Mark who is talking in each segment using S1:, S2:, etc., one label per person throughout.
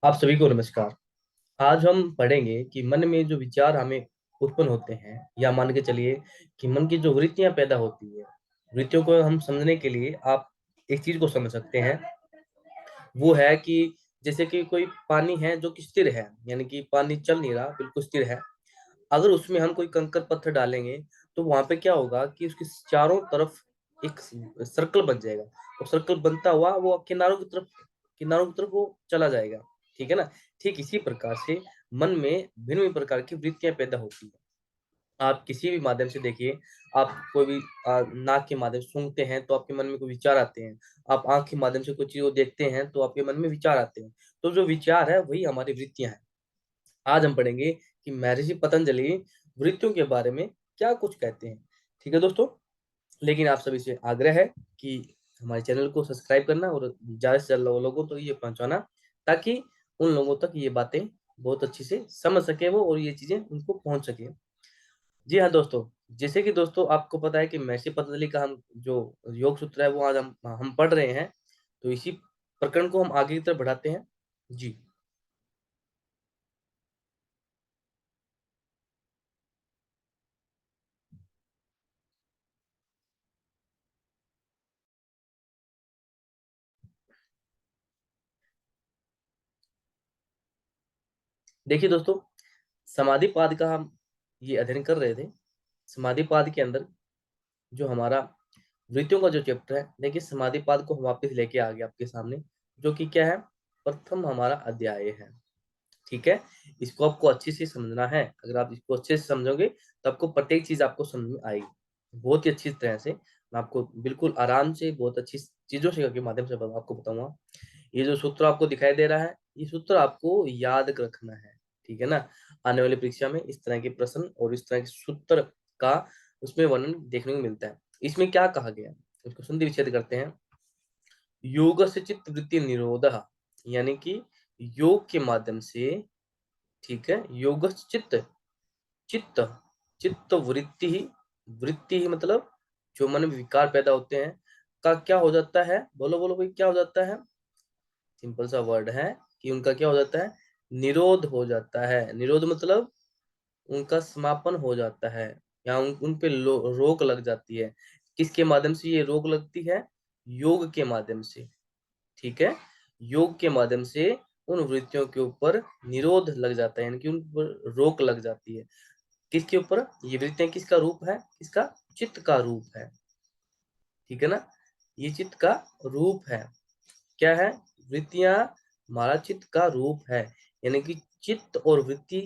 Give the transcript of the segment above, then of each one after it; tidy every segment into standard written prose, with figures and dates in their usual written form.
S1: आप सभी को नमस्कार। आज हम पढ़ेंगे कि मन में जो विचार हमें उत्पन्न होते हैं या मान के चलिए कि मन की जो वृत्तियां पैदा होती है, वृत्तियों को हम समझने के लिए आप एक चीज को समझ सकते हैं। वो है कि जैसे कि कोई पानी है जो कि स्थिर है, यानी कि पानी चल नहीं रहा, बिल्कुल स्थिर है। अगर उसमें हम कोई कंकड़ पत्थर डालेंगे तो वहां पे क्या होगा कि उसके चारों तरफ एक सर्कल बन जाएगा। और सर्कल बनता हुआ वो किनारों की तरफ वो चला जाएगा। ठीक है ना। ठीक इसी प्रकार से मन में भिन्न भिन्न प्रकार की वृत्तियां पैदा होती है। आप किसी भी माध्यम से देखिए, आप कोई भी नाक के माध्यम से सूंघते हैं तो आपके मन में कोई विचार आते हैं। आप आंख के माध्यम से कोई चीज को देखते हैं तो आपके मन में विचार आते हैं। तो जो विचार है वही हमारी वृत्तियां हैं। आज हम पढ़ेंगे कि महर्षि पतंजलि वृत्तियों के बारे में क्या कुछ कहते हैं। ठीक है दोस्तों। लेकिन आप सभी से आग्रह है कि हमारे चैनल को सब्सक्राइब करना और ज्यादा से ज्यादा लोगों तक ये पहुंचाना, ताकि उन लोगों तक ये बातें बहुत अच्छी से समझ सके वो, और ये चीजें उनको पहुंच सके। जी हाँ दोस्तों। जैसे कि दोस्तों आपको पता है कि महर्षि पतंजलि का हम जो योग सूत्र है वो आज हम पढ़ रहे हैं। तो इसी प्रकरण को हम आगे की तरफ बढ़ाते हैं। जी। देखिए दोस्तों, समाधि पाद का हम ये अध्ययन कर रहे थे। समाधि पाद के अंदर जो हमारा वृत्तियों का जो चैप्टर है, देखिए समाधि पाद को हम वापस लेके आ गए आपके सामने, जो कि क्या है, प्रथम हमारा अध्याय है। ठीक है। इसको आपको अच्छे से समझना है। अगर आप इसको अच्छे से समझोगे तो आपको प्रत्येक चीज आपको समझ में आएगी बहुत ही अच्छी तरह से। मैं आपको बिल्कुल आराम से बहुत अच्छी चीजों से के माध्यम से आपको बताऊंगा। ये जो सूत्र आपको दिखाई दे रहा है, ये सूत्र आपको याद रखना है। ठीक है ना। आने वाली परीक्षा में इस तरह के प्रश्न और इस तरह के सूत्र का उसमें वर्णन देखने को मिलता है। इसमें क्या कहा गया है, इसको संधि विच्छेद करते हैं। योग से चित्त वृत्ति निरोध, यानी कि योग के माध्यम से, ठीक है, योग चित्त, चित्त, चित्त वृत्ति ही, वृत्ति ही मतलब जो मन में विकार पैदा होते हैं का क्या हो जाता है, बोलो बोलो भाई, क्या हो जाता है। सिंपल सा वर्ड है कि उनका क्या हो जाता है, निरोध हो जाता है। निरोध मतलब उनका समापन हो जाता है, या उन पे रोक लग जाती है। किसके माध्यम से ये रोक लगती है, योग के माध्यम से। ठीक है। योग के माध्यम से उन वृत्तियों के ऊपर निरोध लग जाता है, यानी कि उन पर रोक लग जाती है। किसके ऊपर, ये वृत्तियां किसका रूप है, किसका, चित्त का रूप है। ठीक है ना। ये चित्त का रूप है। क्या है, वृत्तियां हमारा चित्त का रूप है। यानी कि चित्त और वृत्ति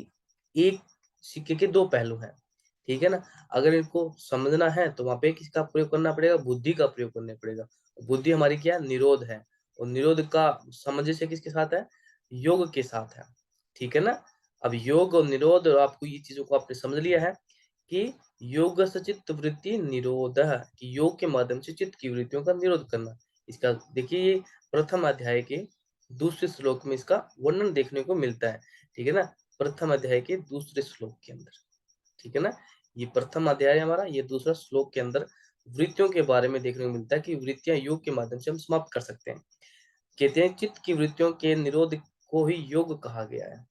S1: एक सिक्के के दो पहलू हैं। ठीक है ना। अगर इनको समझना है तो वहां पे किसका प्रयोग करना पड़ेगा, बुद्धि का प्रयोग करना पड़ेगा। बुद्धि हमारी क्या है, निरोध है। और निरोध का समझ से किसके साथ है, योग के साथ है। ठीक है ना। अब योग और निरोध, और आपको ये चीजों को आपने समझ लिया है कि योग से चित्त वृत्ति निरोध, कि योग के माध्यम से चित्त की वृत्तियों का निरोध करना। इसका देखिए, ये प्रथम अध्याय के दूसरे श्लोक में इसका वर्णन देखने को मिलता है। ठीक है ना। प्रथम अध्याय के दूसरे श्लोक के अंदर। ठीक है ना। ये प्रथम अध्याय हमारा, ये दूसरा श्लोक के अंदर वृत्तियों के बारे में देखने को मिलता है कि वृत्तियां योग के माध्यम से हम समाप्त कर सकते हैं। कहते हैं चित्त की वृत्तियों के निरोध को ही योग कहा गया है।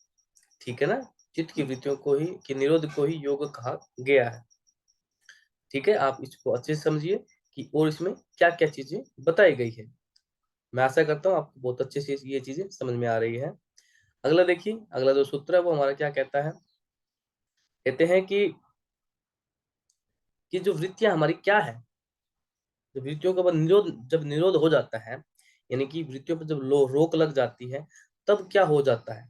S1: ठीक है ना। चित्त की वृत्तियों को ही, के निरोध को ही योग कहा गया है। ठीक है। आप इसको अच्छे से समझिए कि और इसमें क्या क्या चीजें बताई गई है। मैं आशा करता हूँ आपको बहुत अच्छे से ये चीजें समझ में आ रही है। अगला देखिए, अगला जो सूत्र है वो हमारा क्या कहता है। कहते हैं कि जो वृत्तियां हमारी क्या है, जब वृत्तियों का निरोध, जब निरोध हो जाता है, यानी कि वृत्तियों पर जब रोक लग जाती है, तब क्या हो जाता है।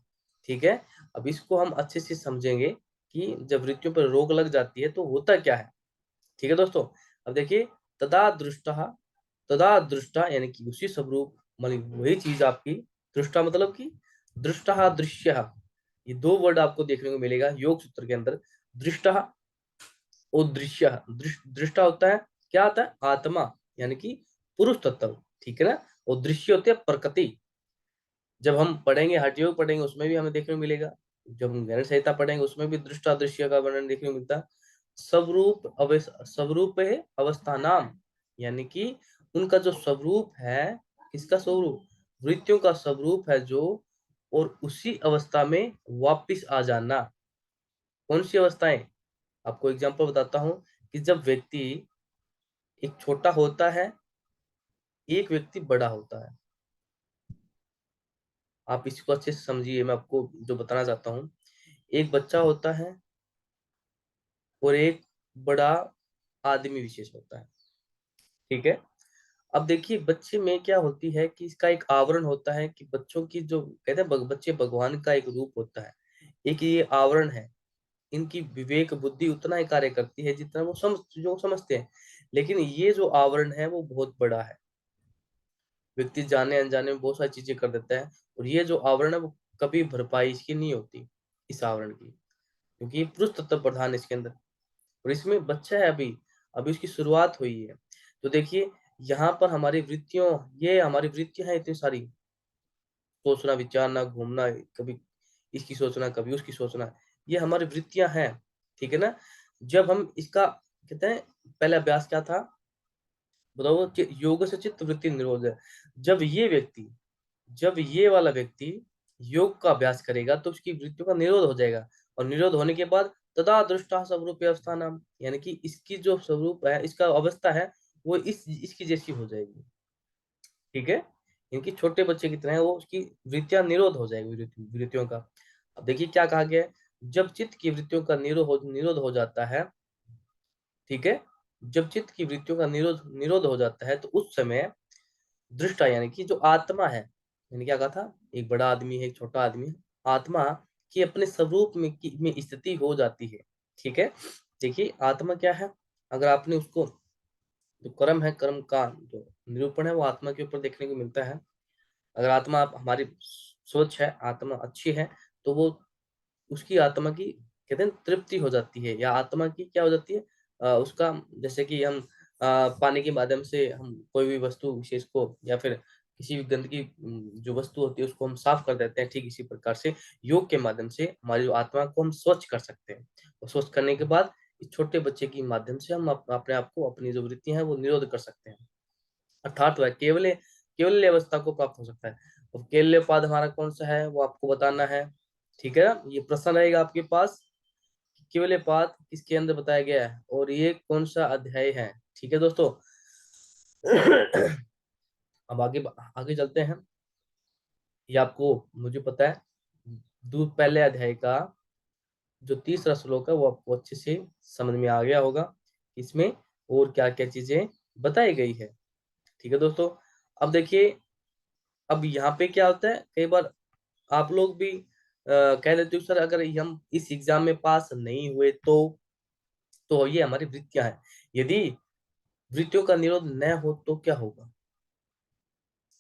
S1: ठीक है। अब इसको हम अच्छे से समझेंगे कि जब वृत्तियों पर रोक लग जाती है तो होता क्या है। ठीक है दोस्तों। अब देखिए, तदा दृष्टा, तदा दृष्टा यानी कि उसी स्वरूप, मतलब वही चीज आपकी, दृष्टा मतलब कि दृष्टा दृश्य, ये दो वर्ड आपको देखने को मिलेगा योग सूत्र के अंदर। दृष्टा और दृश्य। दृष्टा होता है, क्या आता है, आत्मा, यानी कि पुरुष तत्व। ठीक है ना। और दृश्य होते हैं प्रकृति। जब हम पढ़ेंगे हठ योग पढ़ेंगे उसमें भी हमें देखने को मिलेगा। जब हम गणेश संहिता पढ़ेंगे उसमें भी दृष्टा दृश्य का वर्णन देखने को मिलता है। स्वरूप है अवस्था नाम, यानी कि उनका जो स्वरूप है, किसका स्वरूप, वृत्तियों का स्वरूप है जो और उसी अवस्था में वापस आ जाना। कौन सी अवस्थाएं? आपको एग्जांपल बताता हूं कि जब व्यक्ति एक छोटा होता है, एक व्यक्ति बड़ा होता है। आप इसको अच्छे से समझिए, मैं आपको जो बताना चाहता हूँ। एक बच्चा होता है और एक बड़ा आदमी विशेष होता है, ठीक है। अब देखिए बच्चे में क्या होती है कि इसका एक आवरण होता है कि बच्चों की जो कहते हैं बच्चे भगवान का एक रूप होता है, एक ये आवरण है। इनकी विवेक बुद्धि उतना ही कार्य करती है जितना वो समझते हैं, लेकिन ये जो आवरण है वो बहुत बड़ा है। व्यक्ति जाने अनजाने में बहुत सारी चीजें कर देता है, और ये जो आवरण है वो कभी भरपाई इसकी नहीं होती, इस आवरण की, क्योंकि ये पुरुष तत्व प्रधान है इसके अंदर। और इसमें बच्चा है, अभी अभी उसकी शुरुआत हुई है। तो देखिए यहाँ पर हमारी वृत्तियों, ये हमारी वृत्तियां हैं इतनी सारी, सोचना विचारना घूमना, कभी इसकी सोचना कभी उसकी सोचना, ये हमारी वृत्तियां हैं, ठीक है ना। जब हम इसका कहते हैं, पहले अभ्यास क्या था बताओ, योग से चित्त वृत्ति निरोध है। जब ये व्यक्ति, जब ये वाला व्यक्ति योग का अभ्यास करेगा तो उसकी वृत्तियों का निरोध हो जाएगा, और निरोध होने के बाद तदा दृष्टा स्वरूप अवस्था नाम, यानी कि इसकी जो स्वरूप है, इसका अवस्था है, वो इसकी जैसी हो जाएगी, ठीक है। इनकी छोटे बच्चे की तरह है, वो उसकी वृत्तियां निरोध हो जाएगी, वृत्तियों का। अब देखिए क्या कहा गया है, जब चित्त की वृत्तियों का निरोध हो जाता है, ठीक है, जब चित्त की वृत्तियों का निरोध हो जाता है, तो उस समय दृष्टा यानी कि जो आत्मा है, मैंने क्या कहा था, एक बड़ा आदमी है एक छोटा आदमी है, आत्मा की अपने स्वरूप में स्थिति हो जाती है, ठीक है। देखिए आत्मा क्या है, अगर आपने उसको, जो कर्म है, कर्म का जो निरूपण है वो आत्मा के ऊपर देखने को मिलता है। अगर आत्मा हमारी स्वच्छ है, आत्मा अच्छी है, तो वो उसकी आत्मा की कहते हैं तृप्ति हो जाती है, या आत्मा की क्या हो जाती है, उसका, जैसे कि हम पानी के माध्यम से हम कोई भी वस्तु विशेष को, या फिर किसी भी गंदगी जो वस्तु होती है उसको हम साफ कर देते हैं, ठीक इसी प्रकार से योग के माध्यम से हमारी जो आत्मा को हम स्वच्छ कर सकते हैं। और स्वच्छ करने के बाद इस छोटे बच्चे के माध्यम से हम अपने आप को, अपनी जो वृत्तियां हैं वो निरोध कर सकते हैं, अर्थात वह केवल केवल अवस्था को प्राप्त हो सकता है। और केवल पद हमारा कौन सा है वो आपको बताना है, ठीक है। ये प्रश्न रहेगा आपके पास, केवल पद किसके अंदर बताया गया है और ये कौन सा अध्याय है, ठीक है दोस्तों। अब आगे आगे चलते हैं। ये आपको, मुझे पता है, दूध पहले अध्याय का जो तीसरा श्लोक है वो आपको अच्छे से समझ में आ गया होगा, इसमें और क्या क्या चीजें बताई गई है, ठीक है दोस्तों। अब देखिए, अब यहाँ पे क्या होता है, कई बार आप लोग भी कह देते हो सर अगर हम इस एग्जाम में पास नहीं हुए तो ये हमारी वृत्तियां हैं, यदि वृत्तियों का निरोध न हो तो क्या होगा,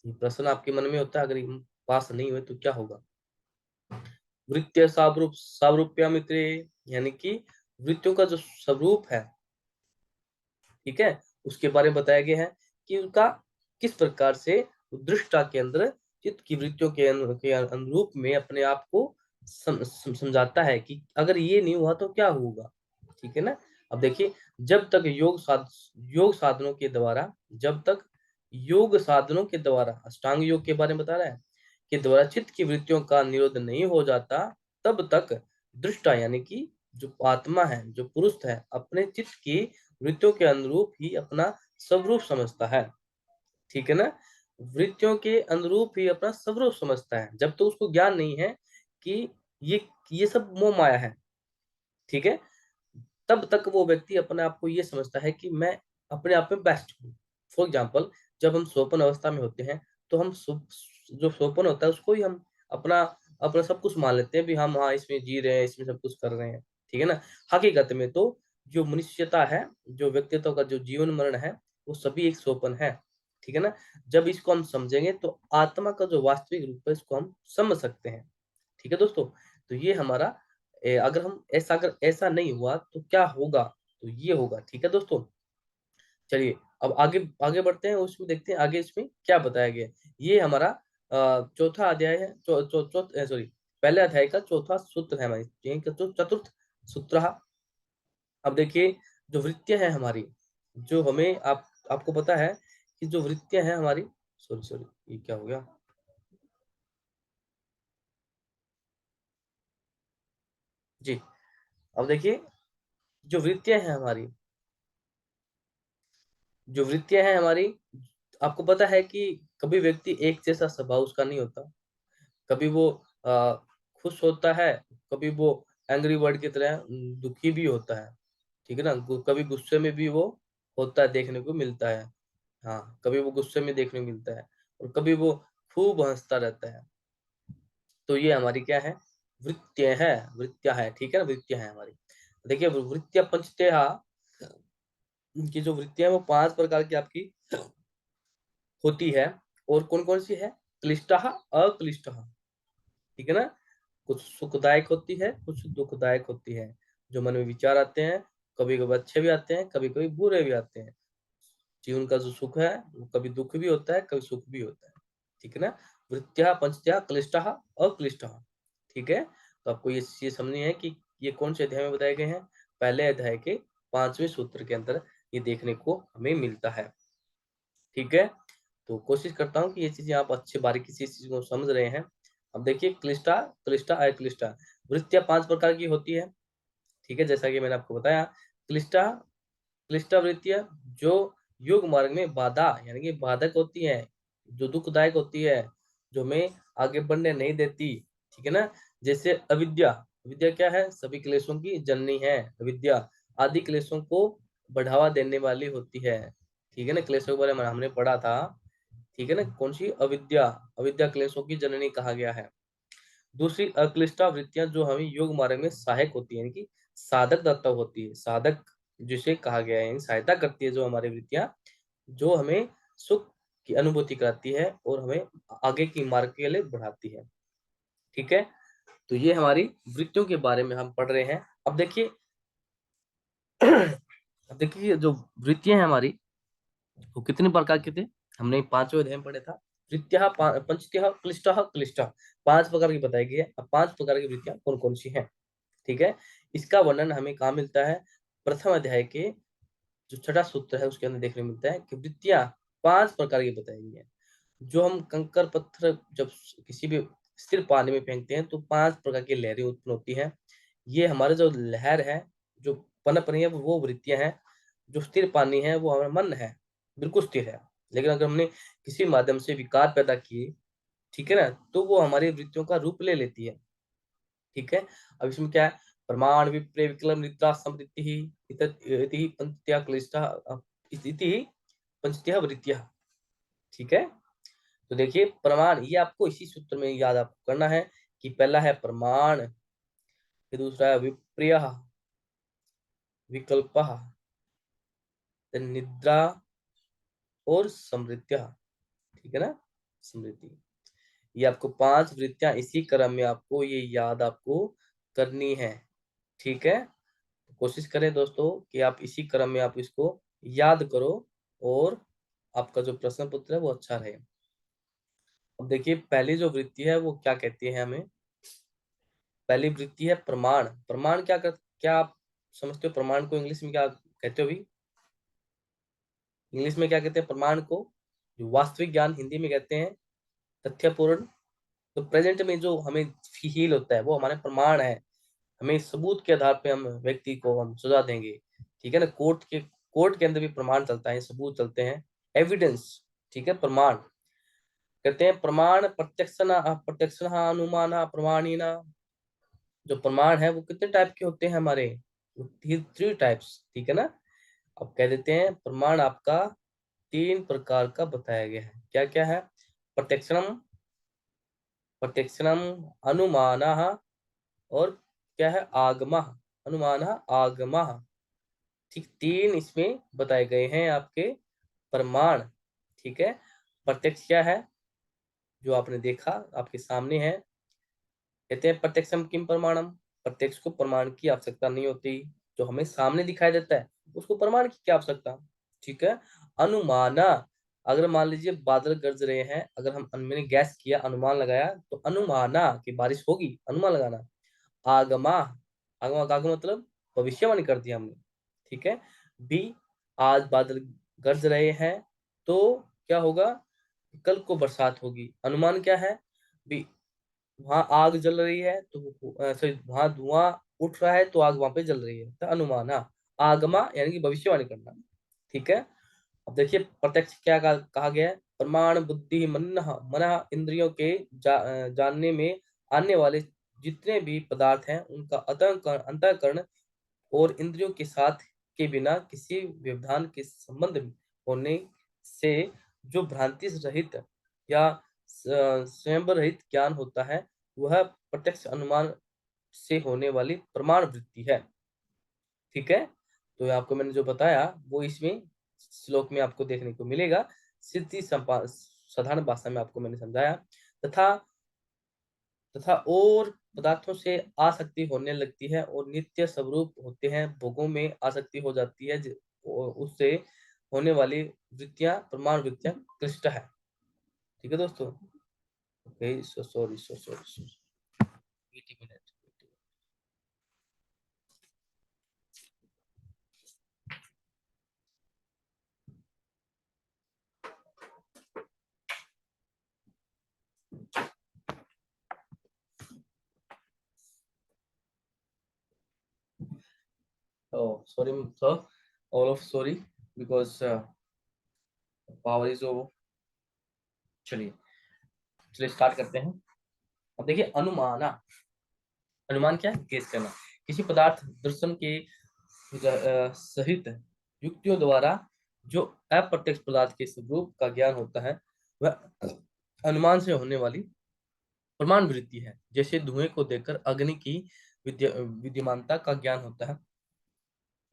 S1: ये प्रश्न आपके मन में होता है, अगर हम पास नहीं हुए तो क्या होगा। वृत्तीय सावरूप्या मित्रे, यानी कि वृत्तियों का जो स्वरूप है, ठीक है, उसके बारे में बताया गया है कि उनका किस प्रकार से दृष्टा के अंदर चित्त की वृत्तियों के अनुरूप में अपने आप को समझाता है कि अगर ये नहीं हुआ तो क्या होगा, ठीक है ना। अब देखिए, जब तक योग साधनों के द्वारा, जब तक योग साधनों के द्वारा, अष्टांग योग के बारे में बता रहा है, के द्वारा चित्त की वृत्तियों का निरोध नहीं हो जाता, तब तक दृष्टा यानी कि जो आत्मा है, जो पुरुष है, अपने चित्त की वृत्तियों के अनुरूप ही अपना स्वरूप समझता है, ठीक है ना। वृत्तियों के अनुरूप ही अपना स्वरूप समझता है, जब तो उसको ज्ञान नहीं है कि ये सब मोह माया है, ठीक है, तब तक वो व्यक्ति अपने आप को ये समझता है कि मैं अपने आप में बेस्ट हूँ। फॉर एग्जाम्पल, जब हम सोपन अवस्था में होते हैं तो हम जो सोपन होता है उसको ही हम अपना अपना सब कुछ मान लेते हैं भी, हम हाँ इसमें जी रहे हैं, इसमें सब कुछ कर रहे हैं, ठीक है ना। हकीकत में तो जो मनुष्यता है, जो व्यक्तित्व का जो जीवन मरण है, वो सभी एक सोपन है, ठीक है ना। जब इसको हम समझेंगे तो आत्मा का जो वास्तविक रूप है इसको हम समझ सकते हैं, ठीक है दोस्तों। तो ये हमारा अगर ऐसा नहीं हुआ तो क्या होगा, तो ये होगा, ठीक है दोस्तों। चलिए अब आगे आगे बढ़ते हैं, उसमें देखते हैं आगे इसमें क्या बताया गया है। ये हमारा चौथा अध्याय है, सॉरी, पहले अध्याय का चौथा सूत्र है हमारी, चतुर्थ सूत्र। अब देखिए, जो वृत्तियां हैं हमारी, जो हमें आपको पता है कि जो वृत्तियां हैं हमारी, सॉरी सॉरी, ये क्या हो गया, जी। अब देखिए, जो वृत्तियां हैं हमारी जो वृत्तियां हैं हमारी आपको पता है कि कभी व्यक्ति एक जैसा स्वभाव उसका नहीं होता। कभी वो अ, खुश होता है, कभी वो एंग्री बर्ड की तरह दुखी भी होता है, ठीक है ना? कभी गुस्से में भी वो होता है, देखने को मिलता है। हाँ, कभी वो गुस्से में देखने को मिलता है और कभी वो खूब हँसता रहता है। तो ये हमारी क्या है? वृत्तियाँ हैं, ठीक है ना? वृत्तियाँ हैं हमारी। देखिए वृत्तियाँ पंचतः की जो वृत्तियाँ हैं वो 5 प्रकार की आपकी होती है और कौन-कौन सी है? क्लिष्टः, अक्लिष्टः, ठीक है ना? कुछ सुखदायक होती है, कुछ दुखदायक होती है। जो मन में विचार आते हैं, कभी-कभी अच्छे भी आते हैं, कभी-कभी बुरे भी आते हैं। जीवन का जो सुख है, वो कभी दुःख भी होता है, कभी सुख भी होता है। ठीक है ना? वृत्त्या पंचत्या क्लिष्टः, अक्लिष्टः। ठीक है? तो आपको ये चीज़ समझनी है कि ये कौन से अध्याय में बताए गए हैं? पहले अध्याय के 5वें सूत्र के अंदर ये देखने को हमें मिलता है। ठीक है? तो कोशिश करता हूँ कि ये चीज़ें आप अच्छे बारीकी से इस चीज़ को समझ रहे हैं। अब देखिए क्लिष्टा, क्लिष्टा, अक्लिष्टा। वृत्तियाँ 5 प्रकार की होती है, ठीक है? जैसा कि मैंने आपको बताया। क्लिष्टा क्लिष्टा वृत्तियाँ जो योग मार्ग में बाधा यानी कि बाधक होती हैं, जो दुःखदायक होती है, जो हमें आगे बढ़ने नहीं देती, ठीक है ना? जैसे अविद्या, अविद्या क्या है? सभी क्लेशों की जननी है अविद्या, आदि क्लेशों को बढ़ावा देने वाली होती है, ठीक है ना? क्लेशों के बारे में हमने पढ़ा था, ठीक है ना? कौन-सी? अविद्या, अविद्या क्लेशों की जननी कहा गया है। दूसरी अक्लिष्टा वृत्तियाँ जो हमें योग मार्ग में सहायक होती है, यानी कि साधक दत्तक होती है। साधक जिसे कहा गया है, यानी सहायता करती है जो हमारी वृत्तियाँ, जो हमें सुख की अनुभूति कराती है और हमें आगे की मार्ग के लिए बढ़ाती है। ठीक है? तो ये हमारी वृत्तियों के बारे में हम पढ़ रहे हैं। अब देखिए अब देखिए जो वृत्तियाँ हैं हमारी, वो कितने प्रकार के थे? हमने 5वें अध्याय में पढ़ा था। वृत्त्यः पंचत्यः क्लिष्टः क्लिष्टः 5 प्रकार की बताई गई है। अब 5 प्रकार की वृत्तियाँ कौन-कौन सी हैं? ठीक है? इसका वर्णन हमें कहाँ मिलता है? प्रथम अध्याय के जो छठा सूत्र है उसके अंदर देखने को मिलता है कि वृत्तियाँ 5 प्रकार की बताई गई हैं। जो हम कंकड़ पत्थर जब किसी भी स्थिर पानी में फेंकते हैं तो 5 प्रकार की लहरें उत्पन्न होती हैं। ये हमारा जो लहर है, जो पनप रही है वो वृत्तियाँ हैं। जो स्थिर पानी है वो हमारा मन है, बिल्कुल स्थिर है। लेकिन अगर हमने किसी माध्यम से विकार पैदा किए, ठीक है ना? तो वो हमारी वृत्तियों का रूप ले लेती है। ठीक है? अब इसमें क्या है? प्रमाण विप्रय विकल्प निद्रा समृद्धि इति पंचत्या क्लिष्टः इति पंचत्या वृत्तियः। ठीक है? तो देखिए प्रमाण ये आपको इसी सूत्र में याद आपको करना है कि पहला है प्रमाण, फिर दूसरा है विपर्यय, विकल्पः, फिर निद्रा और समृत्यः। ठीक है ना? समृद्धि। ये आपको 5 वृत्तियाँ इसी क्रम में आपको ये याद आपको करनी है। ठीक है? कोशिश करें दोस्तों कि आप इसी क्रम में आप इसको याद करो और आपका जो प्रश्न पत्र है वो अच्छा रहे। अब देखिए पहली जो वृत्ति है वो क्या कहती है हमें? पहली वृत्ति है प्रमाण। प्रमाण क्या आप समझते हो प्रमाण को इंग्लिश में क्या कहते हो अभी? इंग्लिश में क्या कहते हैं प्रमाण को? जो वास्तविक ज्ञान हिंदी में कहते हैं तथ्यपूर्ण। तो प्रेजेंट में जो हमें फ़ील होता है वो हमारे प्रमाण है। हमें सबूत के आधार पे हम व्यक्ति को हम सज़ा देंगे। ठीक है ना? कोर्ट के अंदर भी प्रमाण चलता है, सबूत चलते हैं, एविडेंस, ठीक है? प्रमाण कहते हैं प्रमाण प्रत्यक्षणः अनुमानः प्रमाणिनः। जो प्रमाण है वो कितने टाइप के होते हैं हमारे? 3 टाइप्स, ठीक है ना? अब कह देते हैं प्रमाण आपका 3 प्रकार का बताया गया है। क्या-क्या है? प्रत्यक्षणम प्रत्यक्षणम, अनुमानः और क्या है? आगमः, अनुमानः, आगमः। ठीक 3 इसमें बताए गए हैं आपके प्रमाण, ठीक है? प्रत्यक्ष क्या है? जो आपने देखा, आपके सामने है। कहते हैं प्रत्यक्षम किम प्रमाणम, प्रत्यक्ष को प्रमाण की आवश्यकता नहीं होती। जो हमें सामने दिखाई देता है, उसको प्रमाण की क्या आवश्यकता? ठीक है? अनुमाना, अगर मान लीजिए बादल गरज रहे हैं, अगर मैंने गैस किया, अनुमान लगाया, तो अनुमाना कि बारिश होगी, अनुमान लगाना। आगमा, आगमा का आगम मतलब भविष्यवाणी कर दिया हमने, ठीक है? बी, आज बादल गरज रहे हैं, तो क्या होगा? कल को बरसात होगी। अनुमान क्या है? बी, वहाँ आग जल रही है तो सॉरी वहाँ धुआँ उठ रहा है तो आग वहां पे जल रही है। तो अनुमाना, आगमा यानी कि भविष्यवाणी करना। ठीक है। अब देखिए प्रत्यक्ष क्या कहा गया है, प्रमाण बुद्धि मन इंद्रियों के जानने में आने वाले जितने भी पदार्थ हैं उनका अंतःकरण और इंद्रियों के साथ के बिना किसी व्यवधान के संबंध होने से जो भ्रांति रहित या स्वयं रहित ज्ञान होता है वह प्रत्यक्ष अनुमान से होने वाली प्रमाण वृत्ति है। ठीक है। तो आपको मैंने जो बताया वो इसमें श्लोक में आपको देखने को मिलेगा। सिद्धि साधारण भाषा में आपको मैंने समझाया। तथा तथा और पदार्थों से आसक्ति होने लगती है और नित्य स्वरूप होते हैं, भोगों में आसक्ति हो जाती है, और उससे होने वाली वृत्तियां प्रमाण वृत्तियां क्लिष्ट है। ठीक है दोस्तों। Okay, sorry 80 minute. Oh, sorry, sir. All of sorry because power is over. चलिए चलिए स्टार्ट करते हैं। अब देखिए अनुमाना, अनुमान क्या है, गेस करना। किसी पदार्थ दर्शन के सहित युक्तियों द्वारा जो अप्रत्यक्ष पदार्थ के स्वरूप का ज्ञान होता है वह अनुमान से होने वाली प्रमाण वृत्ति है। जैसे धुएं को देखकर अग्नि की विद्यमानता का ज्ञान होता है।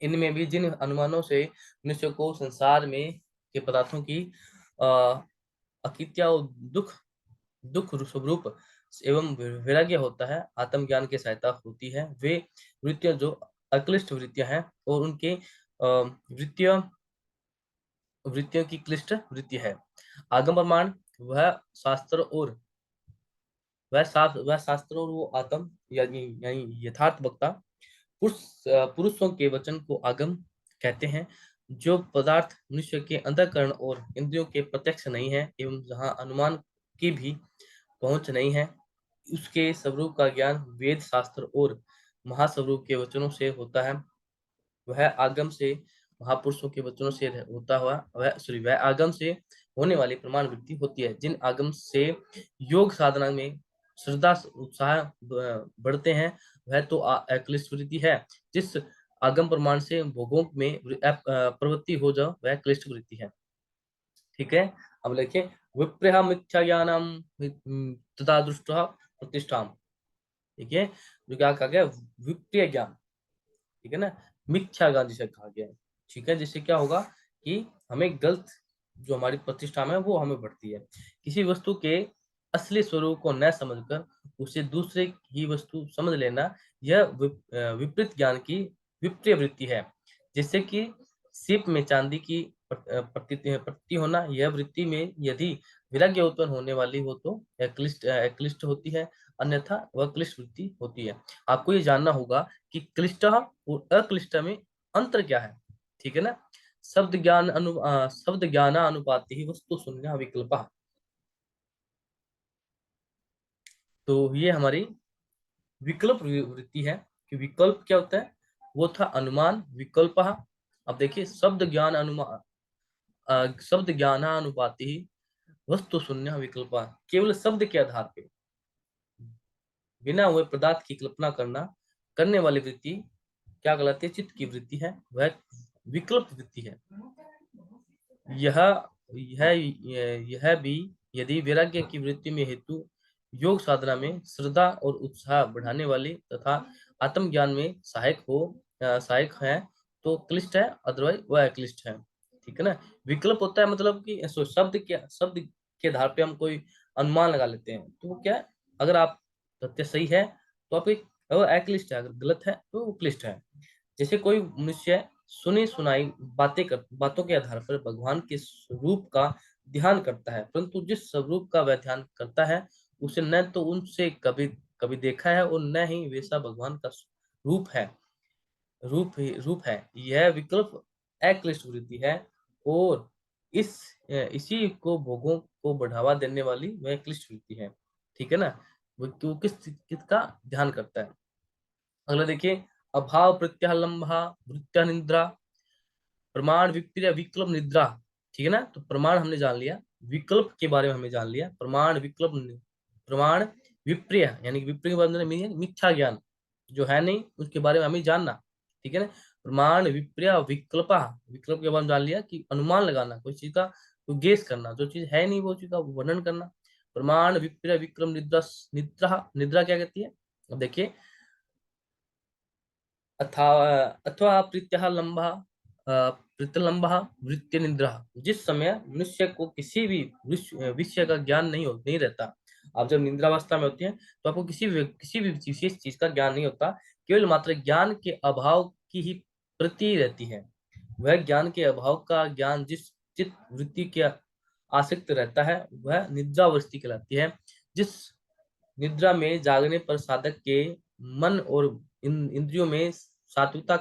S1: इनमें भी जिन अनुमानों से मनुष्य को संसार में के पदार्थों की अकित्या और दुख दुख स्वरूप एवं वैराग्य होता है, आत्मज्ञान की सहायता होती है। वे वृत्तियां जो अक्लिष्ट वृत्तियां हैं और उनके वृत्तियों वृत्तियों की क्लिष्ट वृत्ति है। आगम प्रमाण वह शास्त्र और वह शास्त्र और वो आत्म यानी यानी यथार्थ वक्ता पुरुषों के वचन को आगम कहते हैं। जो पदार्थ मनुष्य के अंतःकरण और इंद्रियों के प्रत्यक्ष नहीं है एवं जहाँ अनुमान की भी पहुंच नहीं है, उसके स्वरूप का ज्ञान वेद शास्त्र और महास्वरूप के वचनों से होता है। वह आगम से महापुरुषों के वचनों से होता हुआ वह आगम से होने वाली प्रमाण वृत्ति होती है। जिन आगम से योग साधना में श्रद्धा उत्साह बढ़ते हैं वह तो अक्लिष्ट वृत्ति है। जिस आगम प्रमाण से भोगों में प्रवृत्ति हो जाओ वह क्लिष्ट वृत्ति है। ठीक है। अब लिखिए विप्रह मिथ्या ज्ञानम तथा दृष्टा प्रतिष्ठाम। ठीक है। जो क्या कहा गया, विप्रिय ज्ञान। ठीक है ना, मिथ्या ज्ञान जिसे कहा गया है। ठीक है। जिससे क्या होगा कि हमें गलत जो हमारी प्रतिष्ठा में वो हमें बढ़ती है। किसी वस्तु के असली स्वरूप को न समझकर उसे दूसरे की वस्तु समझ लेना, यह विपरीत ज्ञान की विपरीय वृत्ति है। जिससे कि सीप में चांदी की प्रतीति होना, यह वृत्ति में यदि वैराग्य उत्पन्न होने वाली हो तो क्लिष्ट होती है, अन्यथा वह क्लिष्ट वृत्ति होती है। आपको ये जानना होगा कि क्लिष्ट और अक्लिष्ट में अंतर क्या है। ठीक है ना। शब्द ज्ञान अनुपाति ही वस्तु शून्य विकल्प। तो ये हमारी विकल्प वृत्ति है कि विकल्प क्या होता है, वो था अनुमान विकल्प। अब देखिए शब्द ज्ञानानुपाति ही वस्तु शून्य विकल्प। केवल शब्द के आधार पे बिना हुए पदार्थ की कल्पना करने वाली वृत्ति क्या कहलाती है, चित्त की वृत्ति है, वह विकल्प वृत्ति है। यह यह भी यदि वैराग्य की वृत्ति में हेतु योग साधना में श्रद्धा और उत्साह बढ़ाने वाली तथा आत्मज्ञान में सहायक है तो क्लिष्ट है, अदरवाइज वह अक्लिष्ट है। ठीक है ना। विकल्प होता है मतलब कि शब्द के आधार पे हम कोई अनुमान लगा लेते हैं तो वो क्या है, अगर आप तथ्य सही है तो आप एक अक्लिष्ट है, अगर गलत है तो वो क्लिष्ट है। जैसे कोई मनुष्य सुनी सुनाई बातों के आधार पर भगवान के स्वरूप का ध्यान करता है, परंतु जिस स्वरूप का वह ध्यान करता है उसे न तो उनसे कभी कभी देखा है और न ही वैसा भगवान का रूप है रूप है। यह विकल्प अक्लिष्ट वृत्ति है और इसी को भोगों को बढ़ावा देने वाली वह क्लिष्ट वृत्ति है। ठीक है ना। वो किसका ध्यान करता है। अगला देखिए, अभाव प्रत्याह लंबा वृत्त्या निद्रा, प्रमाण विपर्य विकल्प निद्रा। ठीक है ना, तो प्रमाण हमने जान लिया, विकल्प के बारे में हमने जान लिया, प्रमाण विकल्प, प्रमाण विपर्य यानी कि विपर्य के बारे में मिथ्या ज्ञान जो है नहीं उसके बारे में हमें जानना। ठीक है ना, प्रमाण विपर्य विकल्प, विकल्प के बारे में जान लिया कि अनुमान लगाना, कोई चीज का कोई गेस करना, जो चीज है नहीं वो चीज का वर्णन करना। प्रमाण विपर्य विक्रम निद्रा, निद्रा निद्रा क्या कहती है, अब देखिए, अथा अथवा प्रीत्या लंबा प्रीतलंबा वृत्ति निद्रा, जिस समय मनुष्य को किसी भी विषय का ज्ञान नहीं रहता। आप जब निद्रावस्था में होते हैं तो आपको किसी भी विशेष चीज का ज्ञान नहीं होता, केवल मात्र ज्ञान के अभाव की ही प्रती रहती है। वह ज्ञान के अभाव का ज्ञान जिस चित्त वृत्ति के आसक्त रहता है वह निद्रावस्थी कहलाती है। जिस निद्रा में जागने पर साधक के मन और इंद्रियों में सात्विकता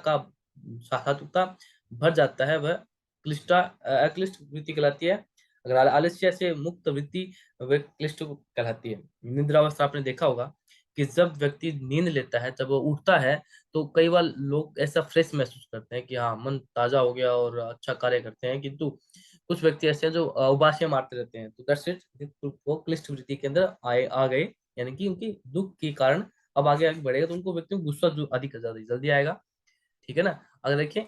S1: भर जाता है, वह अक्लिष्ट वृत्ति कहलाती है। अगर आलस्य से मुक्त वृत्ति वह क्लिष्ट कहलाती है। निद्रावस्था आपने देखा होगा कि जब व्यक्ति नींद लेता है, जब वो उठता है तो कई बार लोग ऐसा फ्रेश महसूस करते हैं कि हाँ मन ताजा हो गया और अच्छा कार्य करते हैं, किंतु कुछ व्यक्ति ऐसे हैं जो उबासियां मारते रहते हैं, तो दैट्स इट, वो क्लिष्ट वृत्ति के अंदर आ गए, यानी कि उनकी दुख के कारण अब आगे आगे बढ़ेगा तो उनको व्यक्ति को गुस्सा जो अधिक ज्यादा जल्दी आएगा। ठीक है ना, अगर देखिए,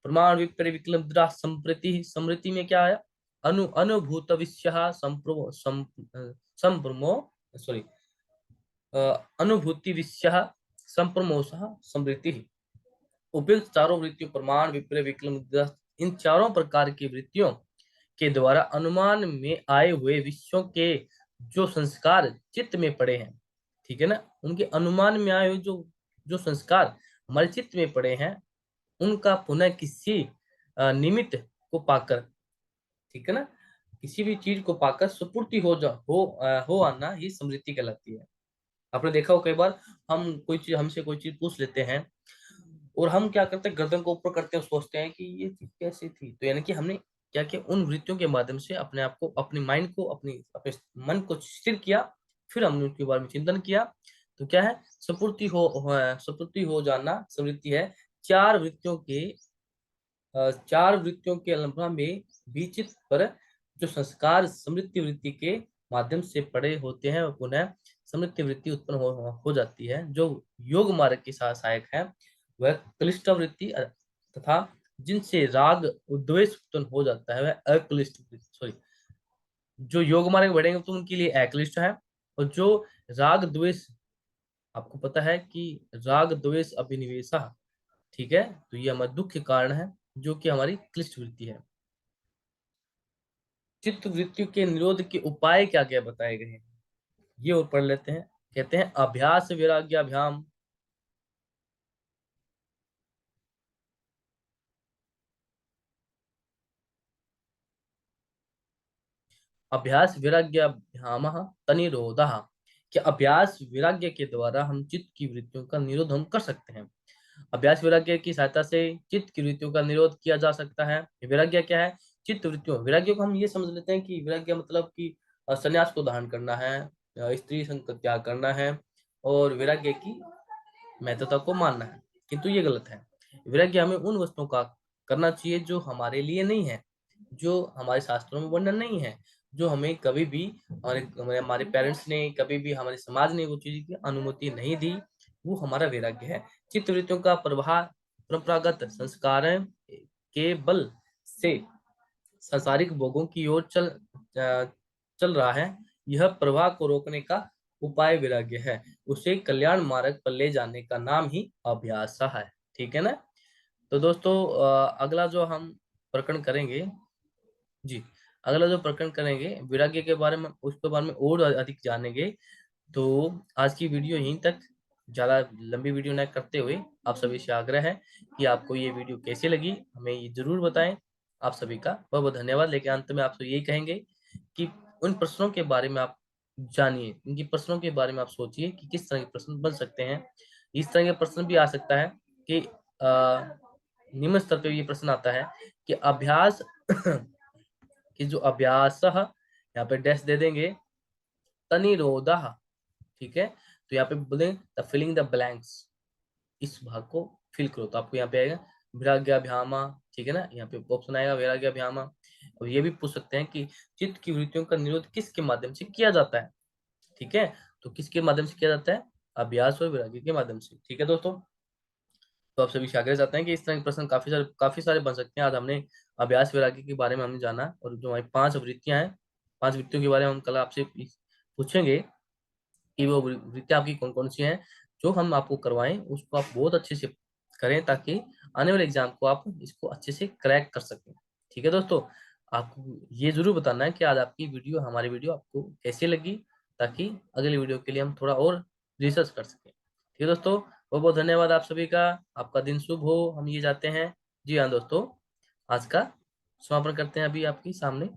S1: प्रमाण विपर्य विक्लद्रा संप्रति, समृति में क्या आया, अनुभूत विषय संप्रमो सॉरी अनुभूति विषय संप्रमोश समृति। उपयुक्त चारों वृत्तियों प्रमाण विपर्य विक्लम, इन चारों प्रकार की वृत्तियों के द्वारा अनुमान में आए हुए विषयों के जो संस्कार चित्त में पड़े हैं, ठीक है ना, उनके अनुमान में आए हुए जो जो संस्कार हमारे चित्त में पड़े हैं, उनका पुनः किसी निमित्त को पाकर, ठीक है ना, किसी भी चीज को पाकर सुपूर्ति हो आना ही स्मृति कहलाती है। आपने देखा हो कई बार हम कोई चीज, हमसे कोई चीज पूछ लेते हैं और हम क्या करते हैं, गर्दन को ऊपर करते हैं, सोचते हैं कि ये चीज कैसी थी, तो यानी कि हमने क्या किया, उन वृत्तियों के माध्यम से अपने आप को, अपनी माइंड को, अपने मन को स्थिर किया, फिर हमने उसके बारे में चिंतन किया, तो क्या है, सपूर्ति हो जाना स्मृति है। चार वृत्तियों के चार वृत्तियों के अनुभव में बीचित पर जो संस्कार समृद्धि वृत्ति के माध्यम से पड़े होते हैं, पुनः समृद्धि वृत्ति उत्पन्न हो जाती है, जो योग मार्ग की सहायक है। वह क्लिष्ट वृत्ति तथा जिनसे राग द्वेष उत्पन्न हो जाता है वह अक्लिष्ट वृत्ति, सॉरी, जो योग मार्ग बढ़ेंगे तो उनके लिए अक्लिष्ट है, और जो राग द्वेष, आपको पता है कि राग द्वेष अभिनिवेशा, ठीक है, तो ये हमारे दुख के कारण है, जो कि हमारी क्लिष्ट वृत्ति है। चित्त वृत्तियों के निरोध के उपाय क्या क्या बताए गए हैं, ये और पढ़ लेते हैं। कहते हैं अभ्यास वैराग्याभ्याम, अभ्यास वैराग्याभ्याम तनिरोध, कि अभ्यास वैराग्य के द्वारा हम चित्त की वृत्तियों का निरोध हम कर सकते हैं। अभ्यास वैराग्य की सहायता से चित्त की वृत्तियों का निरोध किया जा सकता है। वैराग्य क्या है, चित्त वृत्तियों, वैराग्य को हम ये समझ लेते हैं कि वैराग्य मतलब कि संन्यास को धारण करना है, स्त्री संग का त्याग करना है, और वैराग्य की महत्वता को मानना है, किंतु ये गलत है। वैराग्य हमें उन वस्तुओं का करना चाहिए जो हमारे लिए नहीं है, जो हमारे शास्त्रों में वर्णन नहीं है, जो हमें कभी भी हमारे हमारे पेरेंट्स ने, कभी भी हमारे समाज ने वो चीज की अनुमति नहीं दी, वो हमारा वैराग्य है। चित्त वृत्तियों का प्रवाह परंपरागत संस्कार के बल से सांसारिक भोगों की ओर चल रहा है, यह प्रवाह को रोकने का उपाय वैराग्य है, उसे कल्याण मार्ग पर ले जाने का नाम ही अभ्यास है। ठीक है ना, तो दोस्तों अगला जो हम प्रकरण करेंगे, जी, अगला जो प्रकरण करेंगे वैराग्य के बारे में, उसके बारे में और अधिक जानेंगे। तो आज की वीडियो यहीं तक, ज़्यादा लंबी वीडियो न करते हुए आप सभी से आग्रह है कि आपको ये वीडियो कैसी लगी हमें ये जरूर बताएं। आप सभी का बहुत बहुत धन्यवाद। लेकिन अंत में आपसे यही कहेंगे कि उन प्रश्नों के बारे में आप जानिए, उनकी प्रश्नों के बारे में आप सोचिए कि किस तरह के प्रश्न बन सकते हैं। इस तरह के प्रश्न भी आ सकता है कि निम्न स्तर पे ये प्रश्न आता है कि अभ्यास कि जो अभ्यास, यहाँ पे डैश दे देंगे, तनिरोध, ठीक है, तो यहाँ पे बोले द फिलिंग द ब्लैंक्स, इस भाग को फिल करो। तो आपको यहाँ पे आएगा वैराग्याभ्यामा, ठीक है ना, यहाँ पे ऑप्शन आएगा वैराग्याभ्यामा। और ये भी पूछ सकते हैं कि चित्त की वृत्तियों का निरोध किसके माध्यम से किया जाता है, ठीक है। तो किसके माध्यम से किया जाता है, अभ्यास और वैराग्य के माध्यम से, ठीक है दोस्तों। तो आप सभी आग्रह चाहते हैं कि इस तरह के प्रश्न काफी सारे बन सकते हैं। आज हमने अभ्यास वैराग्य के बारे में हमने जाना, और जो हमारी 5 वृत्तियां हैं, 5 वृत्तियों के बारे में हम कल आपसे पूछेंगे कि वो वृत्तियां आपकी कौन कौन सी हैं, जो हम आपको करवाएं उसको आप बहुत अच्छे से करें, ताकि आने वाले एग्जाम को आप इसको अच्छे से क्रैक कर सकें, ठीक है दोस्तों। आपको ये जरूर बताना है कि आज आपकी वीडियो, हमारी वीडियो आपको कैसी लगी, ताकि अगली वीडियो के लिए हम थोड़ा और रिसर्च कर सकें, ठीक है दोस्तों। बहुत बहुत धन्यवाद आप सभी का, आपका दिन शुभ हो, हम ये चाहते हैं। जी हाँ दोस्तों, आज का समापन करते हैं अभी आपकी सामने।